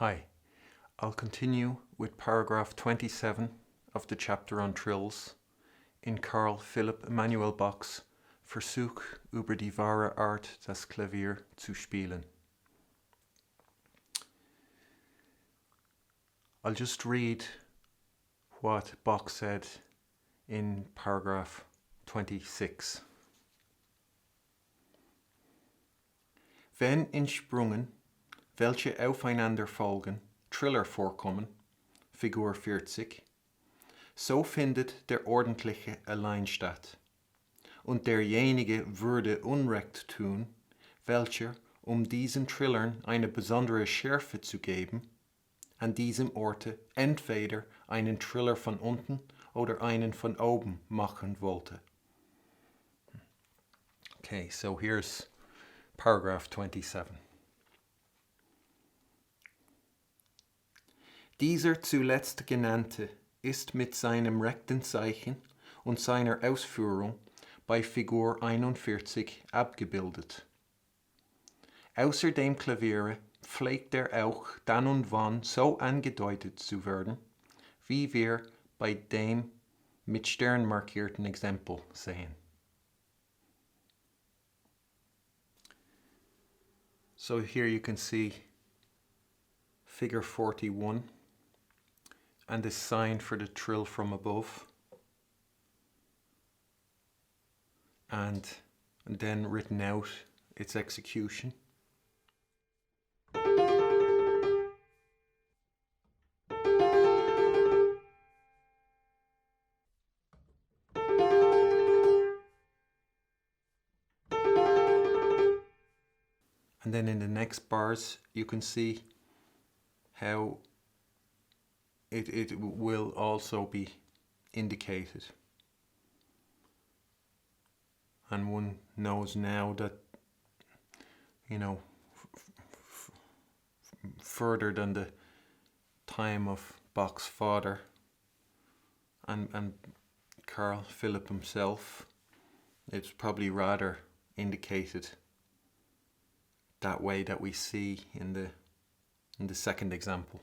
Hi, I'll continue with paragraph 27 of the chapter on trills in Carl Philipp Emanuel Bach's Versuch über die wahre Art, das Klavier zu spielen. I'll just read what Bach said in paragraph 26. Wenn in Sprüngen, welche aufeinander folgen, Triller vorkommen, Figur 40, so findet der ordentliche allein statt. Und derjenige würde Unrecht tun, welcher, diesen Trillern eine besondere Schärfe zu geben, an diesem Orte entweder einen Triller von unten oder einen von oben machen wollte. Okay, so here's paragraph 27. Dieser zuletzt genannte ist mit seinem rechten Zeichen und seiner Ausführung bei Figur 41 abgebildet. Außer dem Klaviere pflegt er auch dann und wann so angedeutet zu werden, wie wir bei dem mit Stern markierten Exempel sehen. So here you can see figure 41 and the sign for the trill from above, and then written out its execution. And then in the next bars you can see how it will also be indicated. And one knows now that, you know, further than the time of Bach's father and Carl Philipp himself, it's probably rather indicated that way that we see in the second example.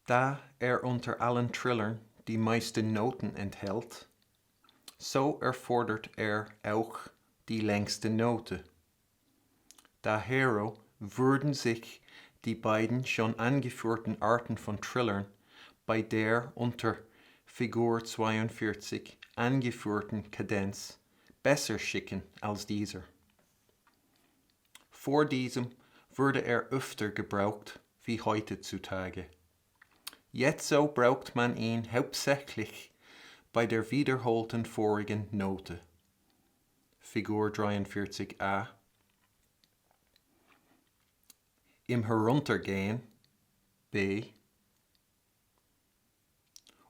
Da unter allen Trillern die meisten Noten enthält, so erfordert auch die längste Note. Daher würden sich die beiden schon angeführten Arten von Trillern bei der unter Figur 42 angeführten Kadenz besser schicken als dieser. Vor diesem wurde öfter gebraucht wie heutzutage. Jetzo braucht man ihn hauptsächlich bei der wiederholten vorigen Note, Figur 43a, im Heruntergehen, B,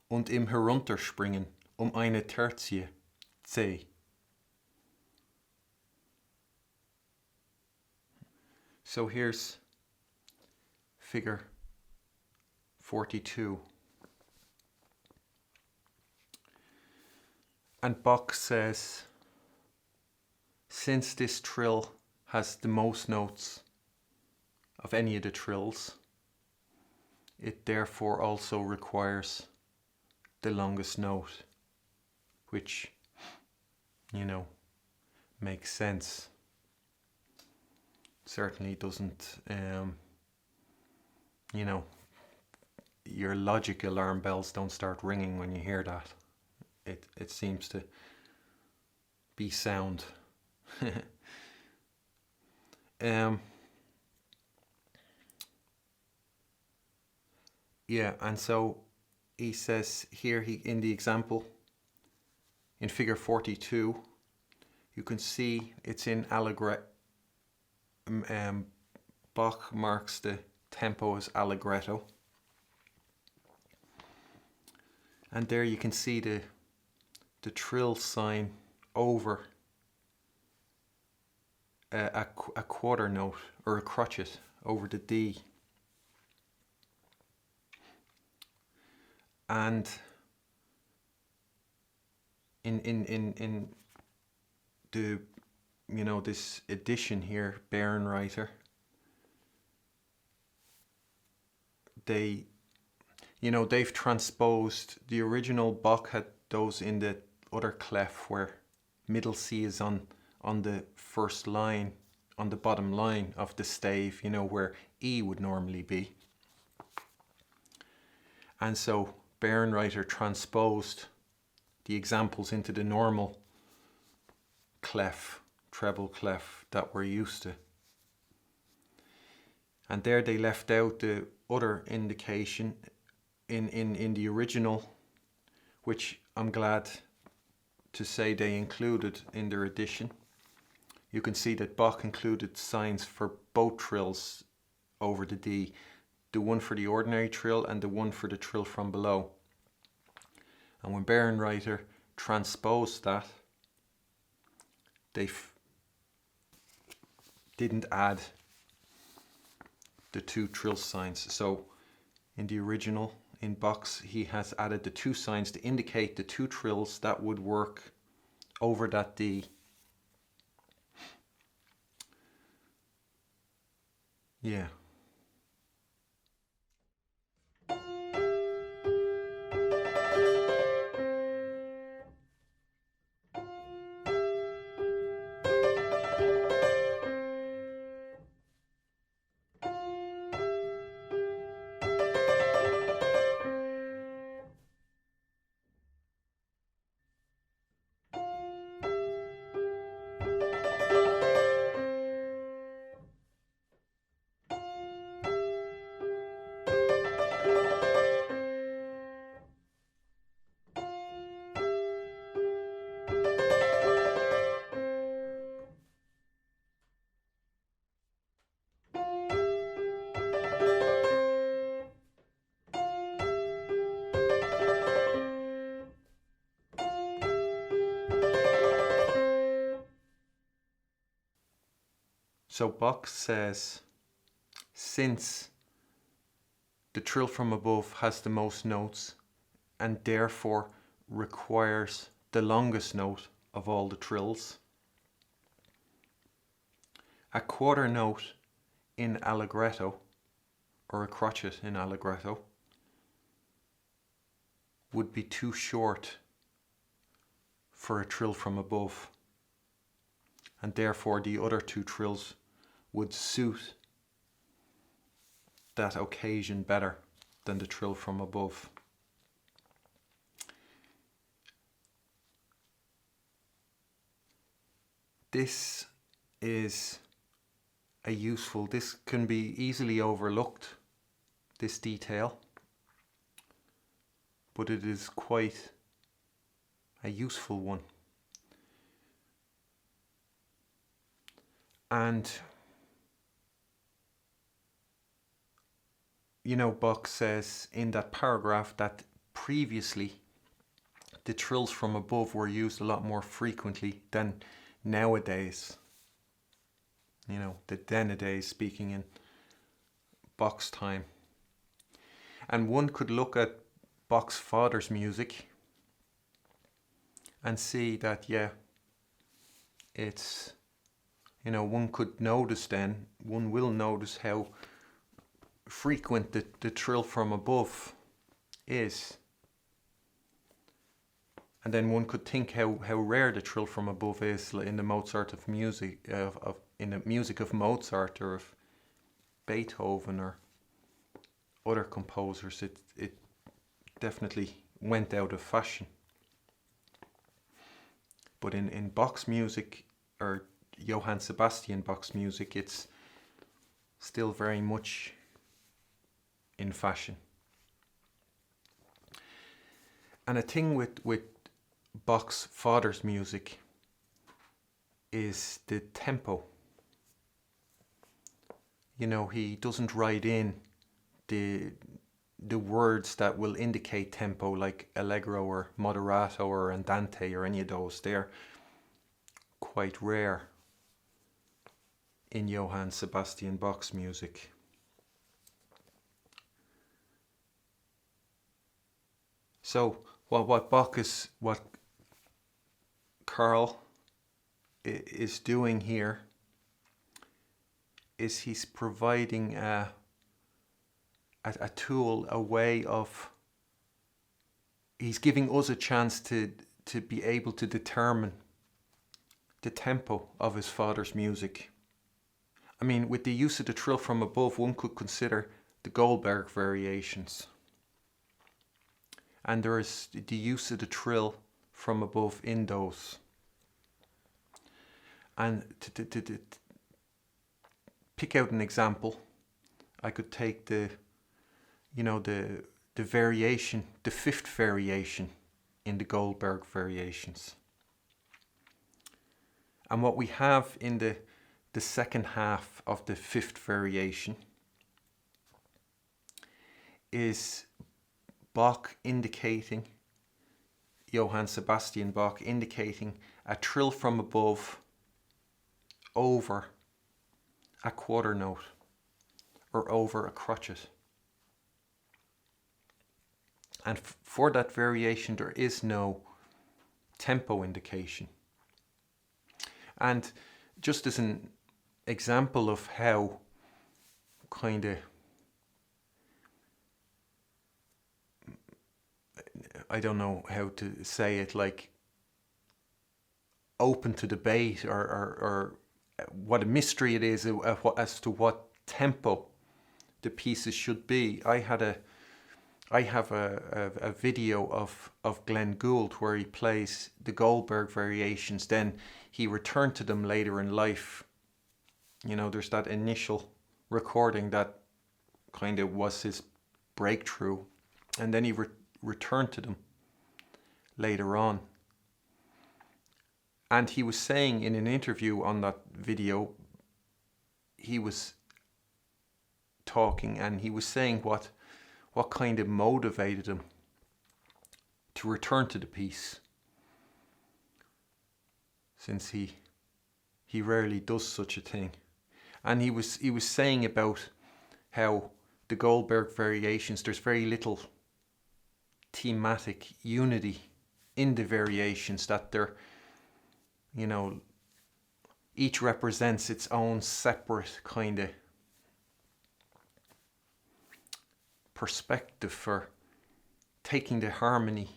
und im Herunterspringen eine Tertie, C. So here's figure 42. And Bach says, since this trill has the most notes of any of the trills, it therefore also requires the longest note, which, you know, makes sense. Certainly doesn't, you know, your logic alarm bells don't start ringing when you hear that. It seems to be sound. Yeah, and so he says here, in the example, in figure 42, you can see it's in Allegretto. Bach marks the tempo as Allegretto. And there you can see the trill sign over a quarter note, or a crotchet over the D. And in the, this edition here, Bärenreiter, they've transposed the original. Bach had those in the other clef where middle C is on the first line, on the bottom line of the stave, where E would normally be. And so Bärenreiter transposed the examples into the normal clef, treble clef that we're used to. And there they left out the other indication in the original, which I'm glad to say they included in their edition. You can see that Bach included signs for both trills over the D, the one for the ordinary trill and the one for the trill from below. And when Bärenreiter transposed that, they didn't add the two trill signs. So in the original, in Bach's, he has added the two signs to indicate the two trills that would work over that D. Yeah. So Bach says, since the trill from above has the most notes and therefore requires the longest note of all the trills, a quarter note in Allegretto, or a crotchet in Allegretto, would be too short for a trill from above, and therefore the other two trills would suit that occasion better than the trill from above. This is this can be easily overlooked, this detail, but it is quite a useful one. And Bach says in that paragraph that previously the trills from above were used a lot more frequently than nowadays. The then-a-days, speaking in Bach's time. And one could look at Bach's father's music and see that, it's, one could notice then, one will notice how frequent the trill from above is. And then one could think how rare the trill from above is in the Mozart of music, in the music of Mozart or of Beethoven or other composers. It definitely went out of fashion. But in Bach's music, or Johann Sebastian Bach's music, it's still very much in fashion. And a thing with Bach's father's music is the tempo. You know, he doesn't write in the words that will indicate tempo, like Allegro or Moderato or Andante or any of those. They're quite rare in Johann Sebastian Bach's music. So what Carl is doing here is he's providing a tool, a way of, he's giving us a chance to be able to determine the tempo of his father's music. I mean, with the use of the trill from above, one could consider the Goldberg variations. And there is the use of the trill from above in those. And to pick out an example, I could take the variation, the fifth variation in the Goldberg variations. And what we have in the second half of the fifth variation is Bach indicating, Johann Sebastian Bach indicating a trill from above over a quarter note or over a crotchet. And for that variation there is no tempo indication. And just as an example of how kind of, I don't know how to say it, like open to debate or what a mystery it is as to what tempo the pieces should be. I have a video of Glenn Gould where he plays the Goldberg variations, then he returned to them later in life. You know, there's that initial recording that kind of was his breakthrough, and then he returned to them later on. And he was saying in an interview on that video, he was talking and he was saying what kind of motivated him to return to the piece, since he rarely does such a thing. And he was saying about how the Goldberg variations, there's very little thematic unity in the variations, that they're, you know, each represents its own separate kind of perspective for taking the harmony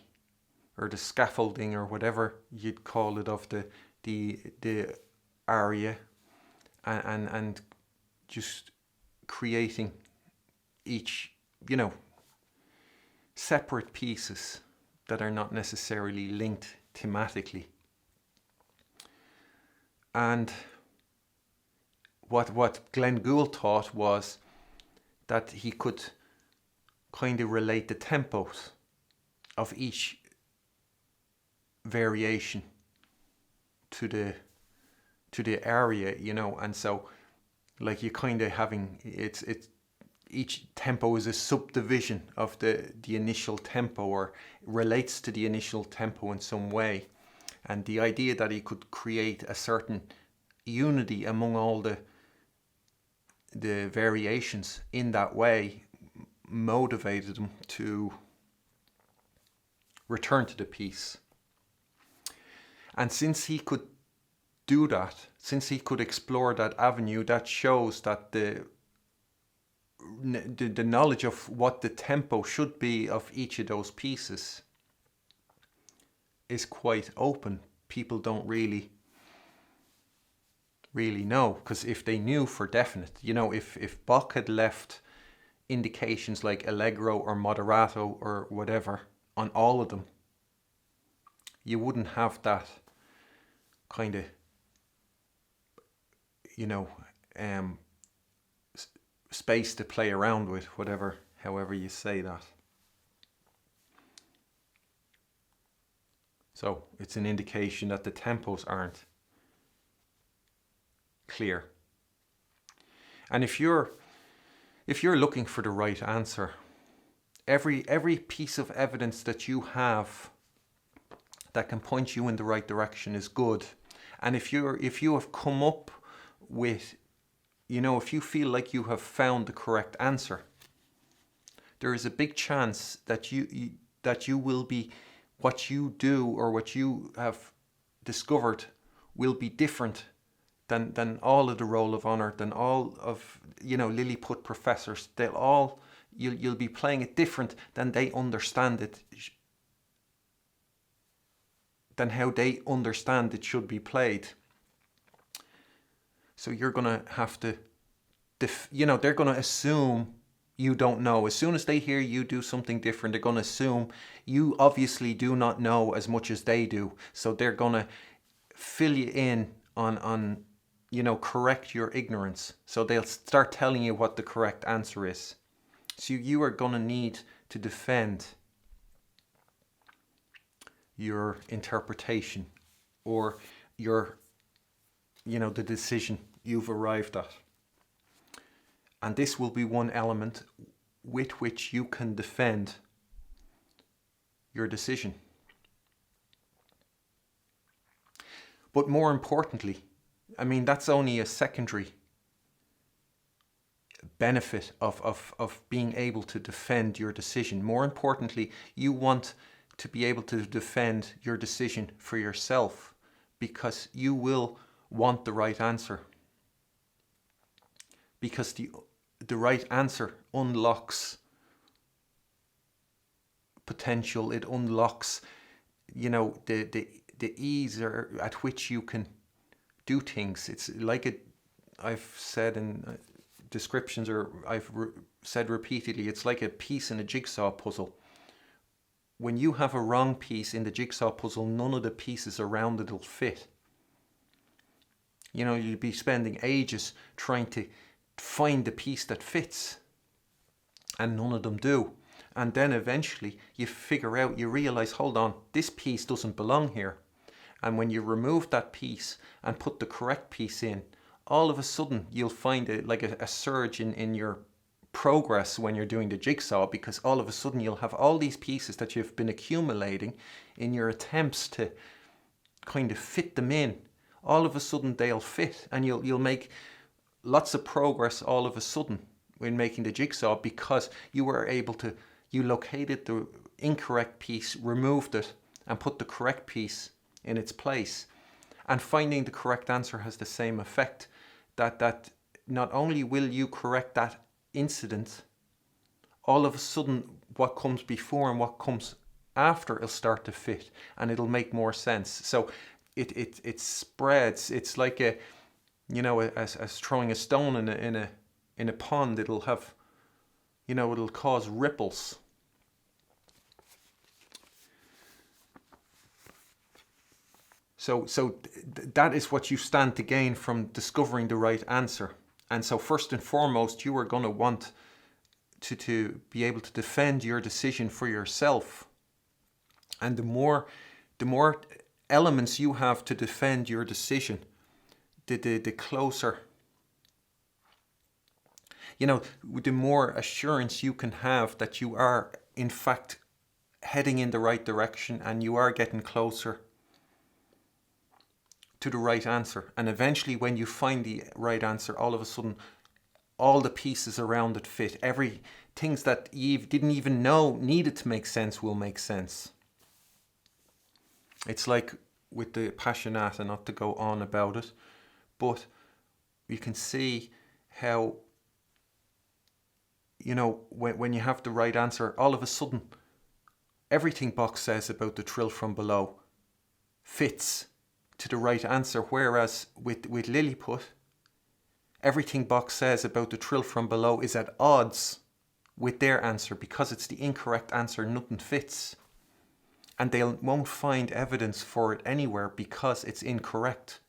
or the scaffolding or whatever you'd call it of the aria and just creating each, you know, separate pieces that are not necessarily linked thematically. And what Glenn Gould thought was that he could kind of relate the tempos of each variation to the area, you know, and so like you kind of having it's each tempo is a subdivision of the initial tempo, or relates to the initial tempo in some way. And the idea that he could create a certain unity among all the variations in that way motivated him to return to the piece. And since he could do that, since he could explore that avenue, that shows that the knowledge of what the tempo should be of each of those pieces is quite open. People don't really know, because if they knew for definite, you know, if Bach had left indications like Allegro or Moderato or whatever on all of them, you wouldn't have that kind of, you know, space to play around with, however you say that. So it's an indication that the tempos aren't clear. And if you're looking for the right answer, every piece of evidence that you have that can point you in the right direction is good. And if you have come up with, if you feel like you have found the correct answer, there is a big chance that you will be, what you do or what you have discovered will be different than all of the roll of honor, than all of Lilliput professors. You'll be playing it different than they understand it, than how they understand it should be played. So you're gonna have to, they're gonna assume you don't know. As soon as they hear you do something different, they're gonna assume you obviously do not know as much as they do. So they're gonna fill you in on correct your ignorance. So they'll start telling you what the correct answer is. So you are gonna need to defend your interpretation or your, the decision you've arrived at. And this will be one element with which you can defend your decision. But more importantly, that's only a secondary benefit of being able to defend your decision. More importantly, you want to be able to defend your decision for yourself, because you will want the right answer. Because the right answer unlocks potential. It unlocks, the ease at which you can do things. It's like I've said in descriptions, or I've said repeatedly, it's like a piece in a jigsaw puzzle. When you have a wrong piece in the jigsaw puzzle, none of the pieces around it will fit. You'll be spending ages trying to find the piece that fits, and none of them do. And then eventually you realize, hold on, this piece doesn't belong here. And when you remove that piece and put the correct piece in, all of a sudden you'll find a surge in your progress when you're doing the jigsaw, because all of a sudden you'll have all these pieces that you've been accumulating in your attempts to kind of fit them in. All of a sudden they'll fit, and you'll make lots of progress all of a sudden when making the jigsaw, because you located the incorrect piece, removed it, and put the correct piece in its place. And finding the correct answer has the same effect, that not only will you correct that incident, all of a sudden what comes before and what comes after will start to fit, and it'll make more sense. So it spreads. It's like as throwing a stone in a pond. It'll have, it'll cause ripples. So that is what you stand to gain from discovering the right answer. And so first and foremost, you are going to want to be able to defend your decision for yourself. And the more elements you have to defend your decision, the closer, the more assurance you can have that you are in fact heading in the right direction, and you are getting closer to the right answer. And eventually when you find the right answer, all of a sudden all the pieces around it fit. Things that you didn't even know needed to make sense will make sense. It's like with the Passionata, not to go on about it, but you can see how, when you have the right answer, all of a sudden everything Bach says about the trill from below fits to the right answer. Whereas with Lilliput, everything Bach says about the trill from below is at odds with their answer, because it's the incorrect answer. Nothing fits, and they won't find evidence for it anywhere because it's incorrect.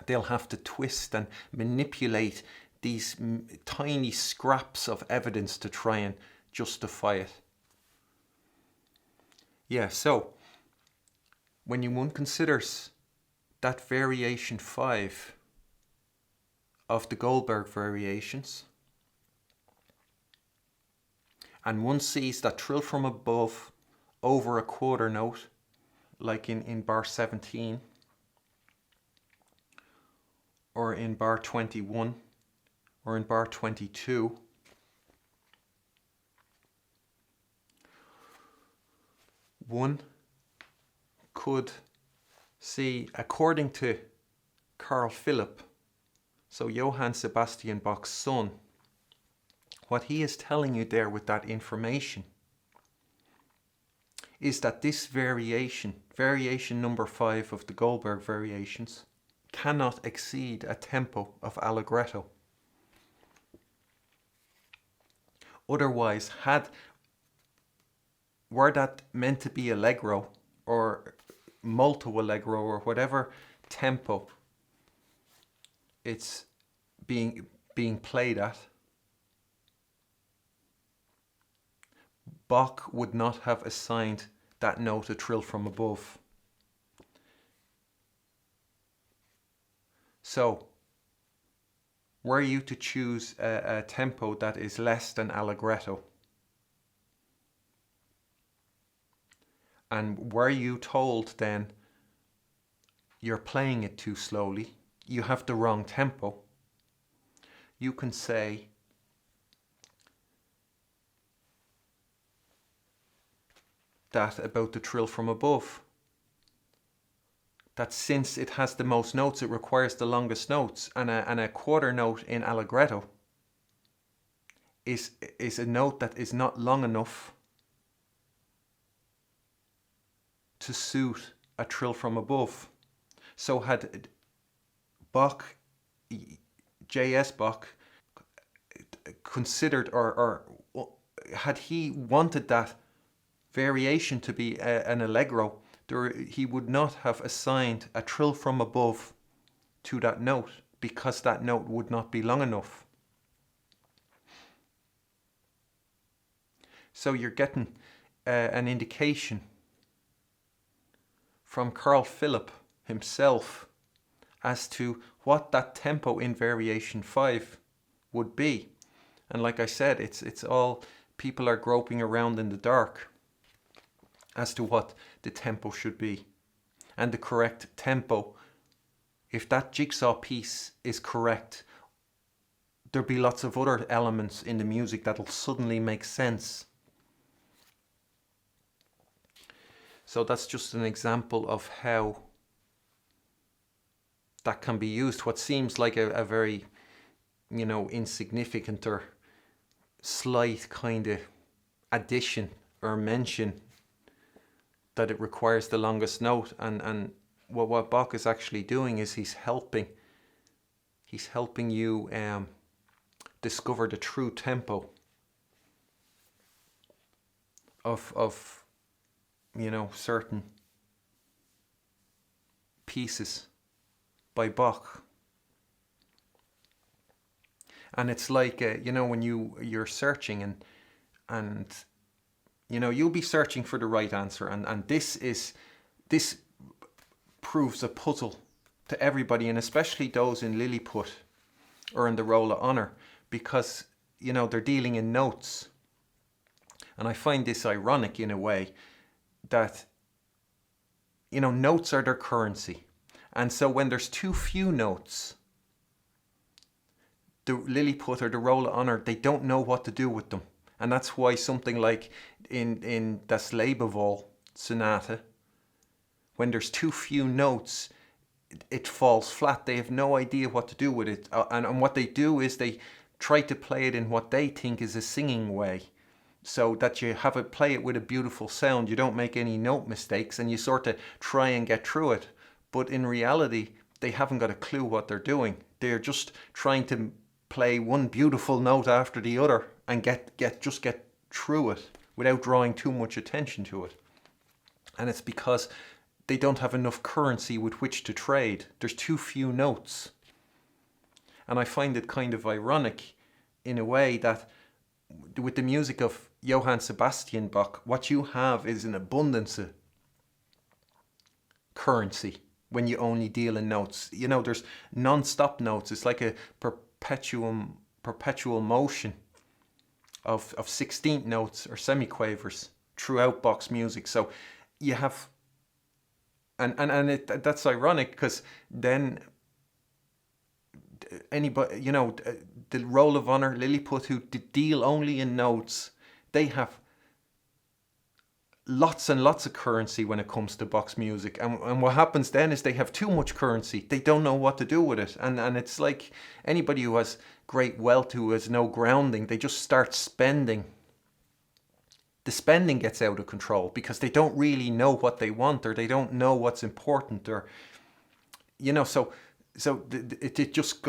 They'll have to twist and manipulate these tiny scraps of evidence to try and justify it. Yeah, so when one considers that variation 5 of the Goldberg variations, and one sees that trill from above over a quarter note, like in bar 17, or in bar 21, or in bar 22, one could see, according to Carl Philipp, so Johann Sebastian Bach's son, what he is telling you there with that information is that this variation number 5 of the Goldberg variations, cannot exceed a tempo of Allegretto. Otherwise, were that meant to be Allegro or molto Allegro or whatever tempo it's being played at, Bach would not have assigned that note a trill from above. So, were you to choose a tempo that is less than Allegretto, and were you told then you're playing it too slowly, you have the wrong tempo, you can say that about the trill from above, that since it has the most notes, it requires the longest notes, and a quarter note in Allegretto is a note that is not long enough to suit a trill from above. So had Bach, J.S. Bach, considered, or had he wanted that variation to be an Allegro, he would not have assigned a trill from above to that note, because that note would not be long enough. So you're getting an indication from Carl Philipp himself as to what that tempo in variation 5 would be. And like I said, it's all, people are groping around in the dark as to what the tempo should be. And the correct tempo, if that jigsaw piece is correct, there'll be lots of other elements in the music that'll suddenly make sense. So that's just an example of how that can be used. What seems like a very, insignificant or slight kind of addition or mention, that it requires the longest note, and what Bach is actually doing is he's helping you discover the true tempo of certain pieces by Bach. And it's like when you're searching and you'll be searching for the right answer, and this proves a puzzle to everybody, and especially those in Lilliput or in the Roll of Honor, because they're dealing in notes. And I find this ironic in a way that notes are their currency, and so when there's too few notes, the Lilliput or the Roll of Honor, they don't know what to do with them. And that's why something like in Das Lebewohl Sonata, when there's too few notes, it falls flat. They have no idea what to do with it. And what they do is they try to play it in what they think is a singing way, so that you play it with a beautiful sound. You don't make any note mistakes, and you sort of try and get through it. But in reality, they haven't got a clue what they're doing. They're just trying to play one beautiful note after the other and get through it without drawing too much attention to it. And it's because they don't have enough currency with which to trade. There's too few notes. And I find it kind of ironic in a way that with the music of Johann Sebastian Bach, what you have is an abundance currency when you only deal in notes. You know, there's non-stop notes. It's like a perpetual motion of 16th notes or semiquavers throughout Bach's music. So you have, that's ironic, because then anybody, you know, the Roll of Honor, Lilliput, who deal only in notes, they have lots and lots of currency when it comes to Bach's music. And what happens then is they have too much currency. They don't know what to do with it. And it's like anybody who has great wealth, who has no grounding, they just start spending. The spending gets out of control because they don't really know what they want, or they don't know what's important, or, you know, so it just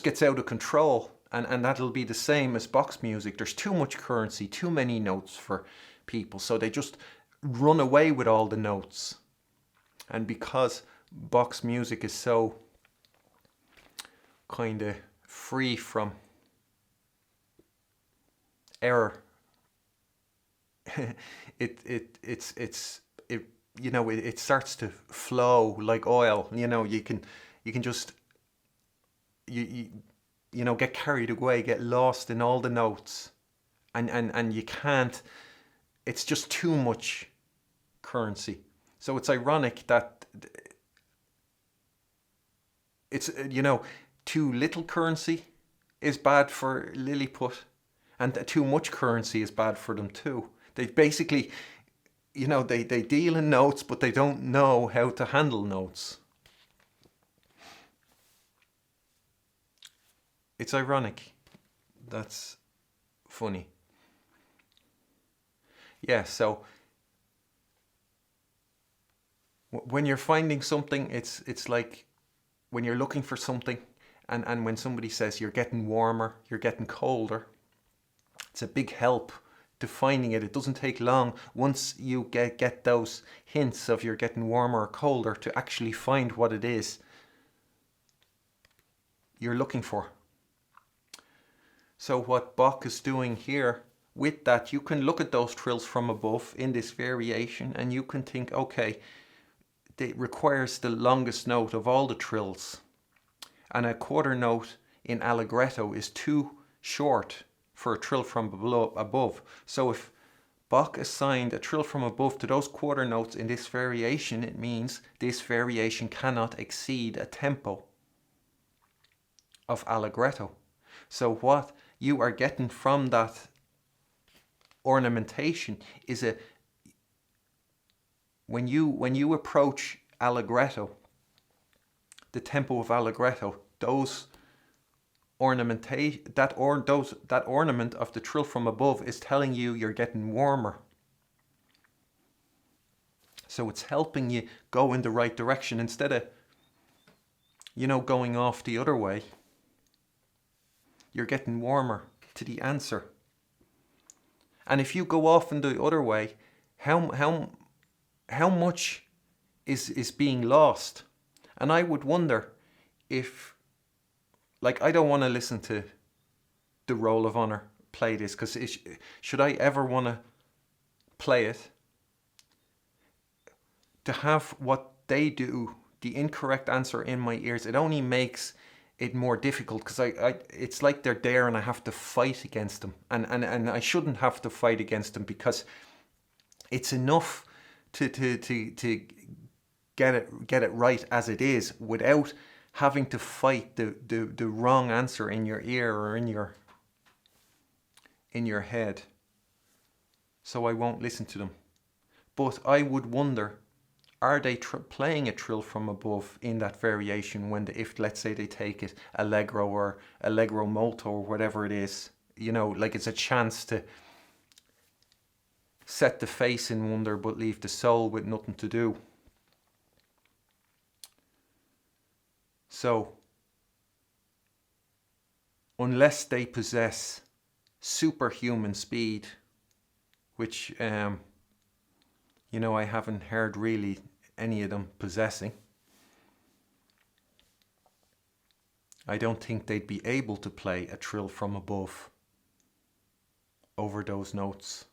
gets out of control. And that'll be the same as Bach's music. There's too much currency, too many notes for people, so they just run away with all the notes. And because Bach's music is so kind of free from error, it you know, it starts to flow like oil. You know, you can just you know, get carried away, get lost in all the notes, and you can't. It's just too much currency. So it's ironic that it's, you know, too little currency is bad for Lilliput, and too much currency is bad for them too. They basically, you know, they deal in notes, but they don't know how to handle notes. It's ironic. That's funny. Yeah, so when you're finding something, it's like when you're looking for something, and when somebody says you're getting warmer, you're getting colder, it's a big help to finding it. It doesn't take long once you get those hints of you're getting warmer or colder to actually find what it is you're looking for. So what Bach is doing here, with that, you can look at those trills from above in this variation, and you can think, okay, it requires the longest note of all the trills, and a quarter note in Allegretto is too short for a trill from above. So if Bach assigned a trill from above to those quarter notes in this variation, it means this variation cannot exceed a tempo of Allegretto. So what you are getting from that ornamentation is when you approach Allegretto, the tempo of Allegretto, those ornamentation, that ornament of the trill from above is telling you you're getting warmer. So it's helping you go in the right direction instead of, you know, going off the other way. You're getting warmer to the answer. And if you go off in the other way, how much is being lost? And I would wonder if, like, I don't want to listen to the Roll of Honor play this, because should I ever want to play it, to have what they do, the incorrect answer in my ears, it only makes it more difficult, because it's like they're there and I have to fight against them, and I shouldn't have to fight against them, because it's enough to get it right as it is, without having to fight the wrong answer in your ear or in your head. So I won't listen to them. But I would wonder, are they playing a trill from above in that variation if let's say they take it Allegro or Allegro molto or whatever it is, you know, like it's a chance to set the face in wonder but leave the soul with nothing to do. So unless they possess superhuman speed, which you know, I haven't heard really any of them possessing, I don't think they'd be able to play a trill from above over those notes.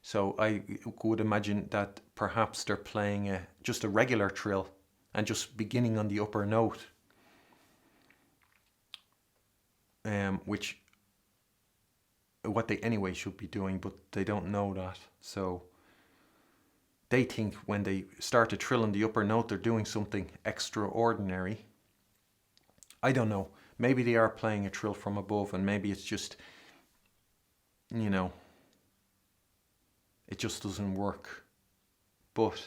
So I would imagine that perhaps they're playing just a regular trill and just beginning on the upper note, which what they anyway should be doing, but they don't know that. So they think when they start to trill on the upper note, they're doing something extraordinary. I don't know. Maybe they are playing a trill from above, and maybe it's just, you know, it just doesn't work. But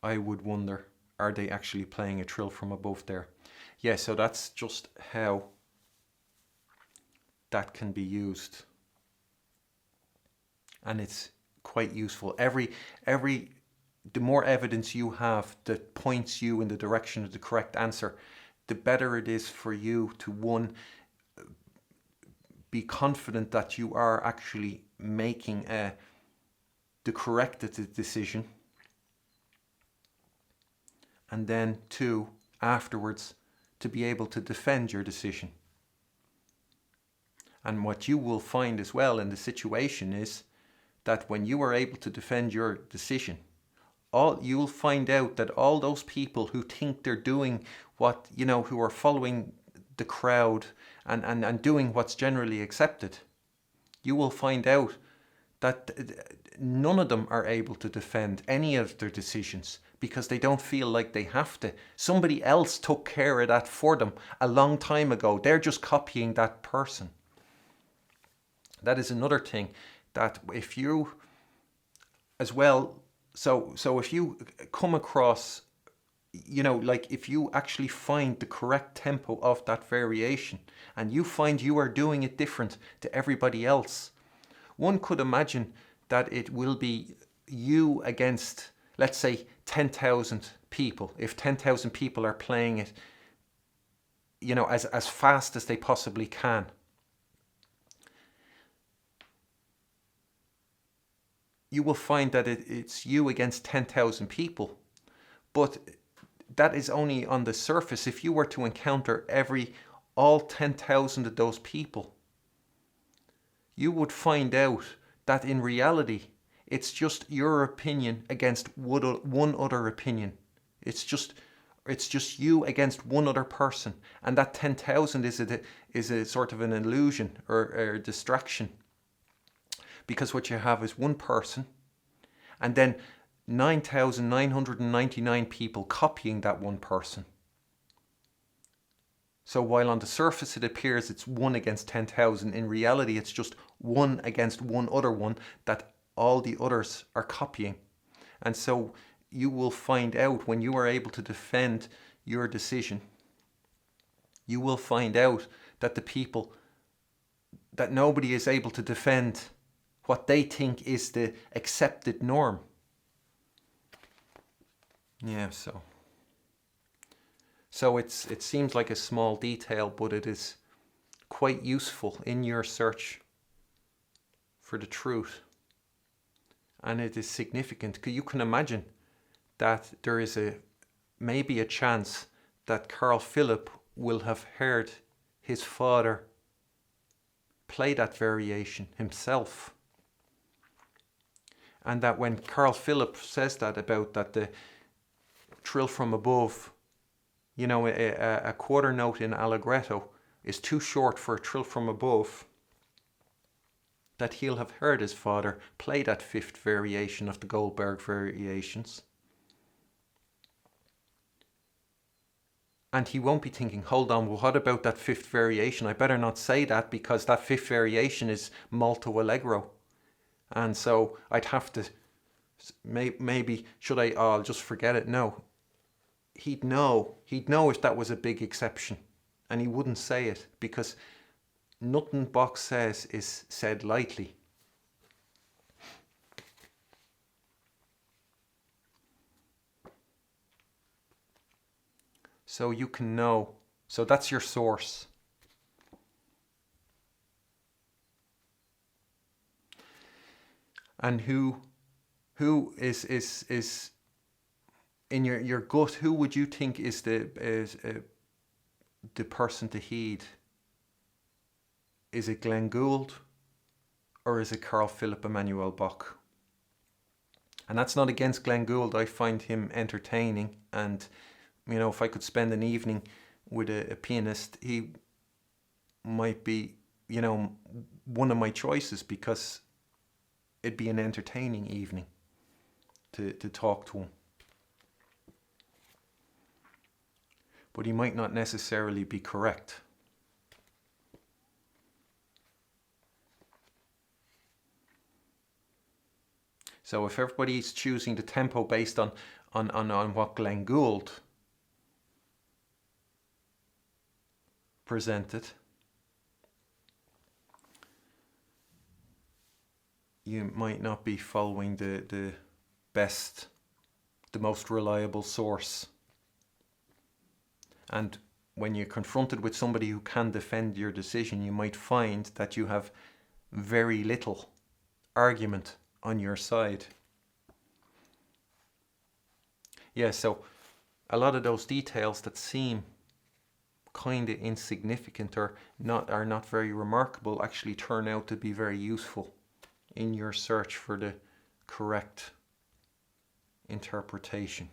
I would wonder, are they actually playing a trill from above there? Yeah, so that's just how that can be used. And it's quite useful. The more evidence you have that points you in the direction of the correct answer, the better it is for you to, one, be confident that you are actually making the correct decision, and then two, afterwards, to be able to defend your decision. And what you will find as well in the situation is that when you are able to defend your decision, you'll find out that all those people who think they're doing what, who are following the crowd and doing what's generally accepted, you will find out that none of them are able to defend any of their decisions because they don't feel like they have to. Somebody else took care of that for them a long time ago. They're just copying that person. That is another thing, that if you as well, so if you come across, like if you actually find the correct tempo of that variation and you find you are doing it different to everybody else, one could imagine that it will be you against, let's say, 10,000 people. If 10,000 people are playing it, as fast as they possibly can, you will find that it's you against 10,000 people. But that is only on the surface. If you were to encounter all 10,000 of those people, you would find out that in reality, it's just your opinion against one other opinion. It's just you against one other person. And that 10,000 is a sort of an illusion or a distraction. Because what you have is one person and then 9,999 people copying that one person. So while on the surface it appears it's 1 against 10,000, in reality it's just 1 against one other one that all the others are copying. And so you will find out, when you are able to defend your decision, you will find out that that nobody is able to defend what they think is the accepted norm. Yeah, so it seems like a small detail, but it is quite useful in your search for the truth. And it is significant, because you can imagine that there is maybe a chance that Carl Philipp will have heard his father play that variation himself. And that when Carl Philipp says that about that the trill from above, a quarter note in Allegretto is too short for a trill from above, that he'll have heard his father play that fifth variation of the Goldberg variations. And he won't be thinking, hold on, well, what about that fifth variation? I better not say that because that fifth variation is molto allegro. And so I'd have to, maybe, I'll just forget it. No. He'd know if that was a big exception. And he wouldn't say it, because nothing Bach says is said lightly. So you can know. So that's your source. And who is in your gut, who would you think is the person to heed? is it Glenn Gould or is it Carl Philipp Emanuel Bach? And that's not against Glenn Gould. I find him entertaining, and you know, if I could spend an evening with a pianist, he might be, you know, one of my choices, because it'd be an entertaining evening to talk to him. But he might not necessarily be correct. So if everybody's choosing the tempo based on what Glenn Gould presented, you might not be following the best, the most reliable source. And when you're confronted with somebody who can defend your decision, you might find that you have very little argument on your side. Yeah, so a lot of those details that seem kind of insignificant or are not very remarkable actually turn out to be very useful in your search for the correct interpretation.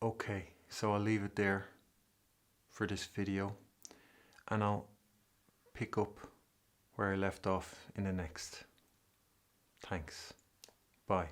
Okay, so I'll leave it there for this video, and I'll pick up where I left off in the next. Thanks. Bye.